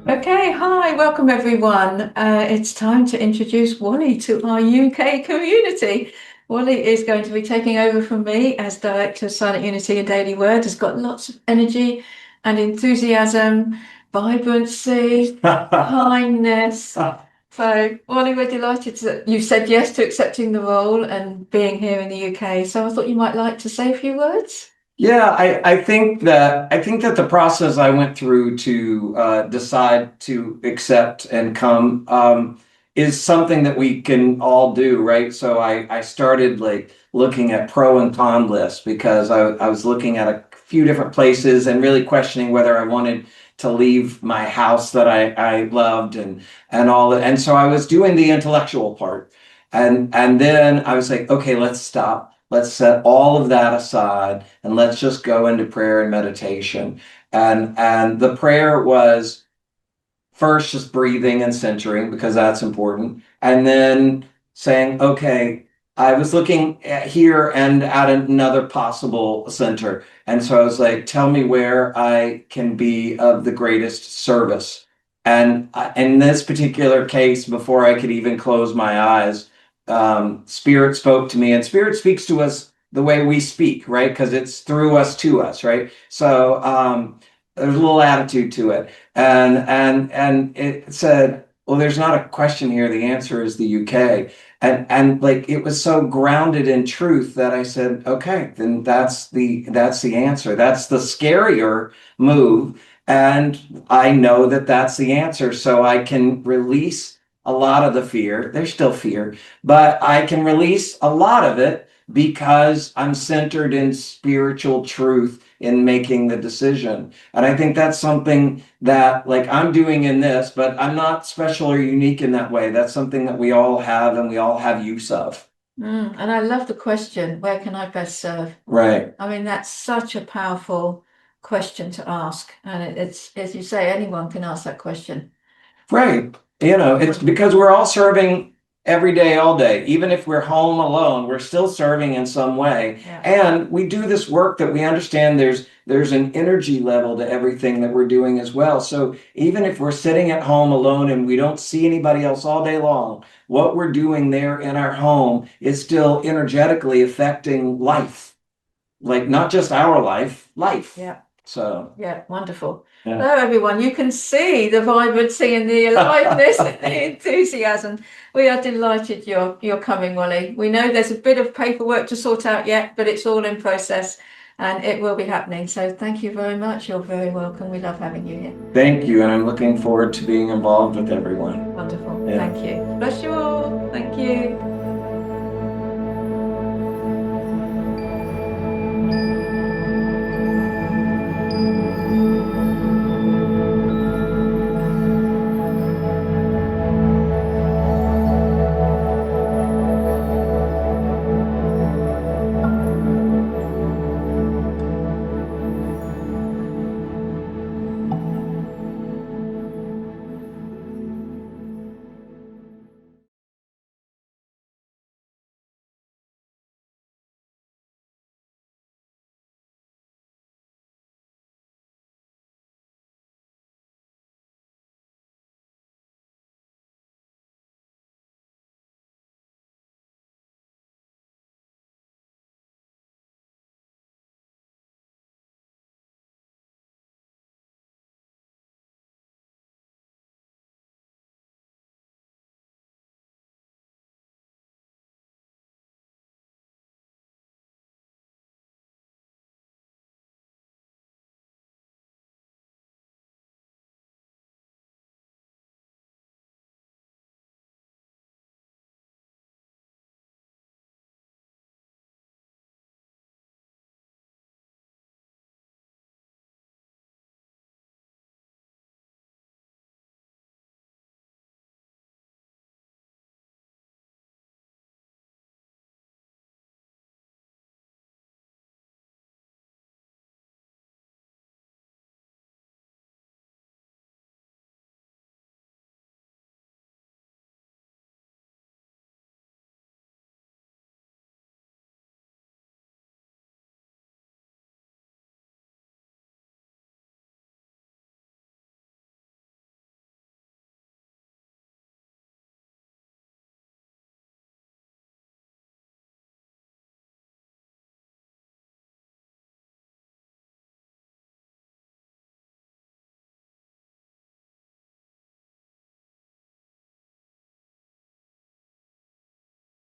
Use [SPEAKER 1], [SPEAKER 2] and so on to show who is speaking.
[SPEAKER 1] Okay, hi, welcome everyone. It's time to introduce Wally to our UK community. Wally is going to be taking over from me as Director of Silent Unity and Daily Word. Has got lots of energy and enthusiasm, vibrancy, kindness. So, Wally, we're delighted that you said yes to accepting the role and being here in the UK. So I thought you might like to say a few words.
[SPEAKER 2] Yeah, I think that the process I went through to decide to accept and come is something that we can all do, right? So I started like looking at pro and con lists because I was looking at a few different places and really questioning whether I wanted to leave my house that I loved and all that. And so I was doing the intellectual part. And then I was like, okay, let's stop. Let's set all of that aside and let's just go into prayer and meditation. And the prayer was first just breathing and centering because that's important. And then saying, okay, I was looking at here and at another possible center. And so I was like, tell me where I can be of the greatest service. And in this particular case, before I could even close my eyes, Spirit spoke to me, and Spirit speaks to us the way we speak, right? Because it's through us to us, right? So there's a little attitude to it. And it said, well, there's not a question here. The answer is the UK. And like it was so grounded in truth that I said, okay, then that's the answer. That's the scarier move. And I know that that's the answer. So I can release a lot of the fear. There's still fear, but I can release a lot of it because I'm centered in spiritual truth in making the decision. And I think that's something that like I'm doing in this, but I'm not special or unique in that way. That's something that we all have and we all have use of.
[SPEAKER 1] And I love the question, where can I best serve?
[SPEAKER 2] Right.
[SPEAKER 1] I mean, that's such a powerful question to ask. And it's, as you say, anyone can ask that question.
[SPEAKER 2] Right. It's because we're all serving every day, all day. Even if we're home alone, we're still serving in some way.
[SPEAKER 1] Yeah.
[SPEAKER 2] And we do this work that we understand there's an energy level to everything that we're doing as well. So even if we're sitting at home alone and we don't see anybody else all day long, what we're doing there in our home is still energetically affecting life. Like not just our life.
[SPEAKER 1] Yeah.
[SPEAKER 2] So,
[SPEAKER 1] Yeah, wonderful.
[SPEAKER 2] yeah.
[SPEAKER 1] Hello, everyone. You can see the vibrancy and the aliveness and the enthusiasm. We are delighted you're coming, Wally. We know there's a bit of paperwork to sort out yet, but it's all in process and it will be happening. So thank you very much. You're very welcome. We love having you here.
[SPEAKER 2] Thank you, and I'm looking forward to being involved with everyone.
[SPEAKER 1] Wonderful.
[SPEAKER 2] Yeah.
[SPEAKER 1] Thank you. Bless you all. Thank you.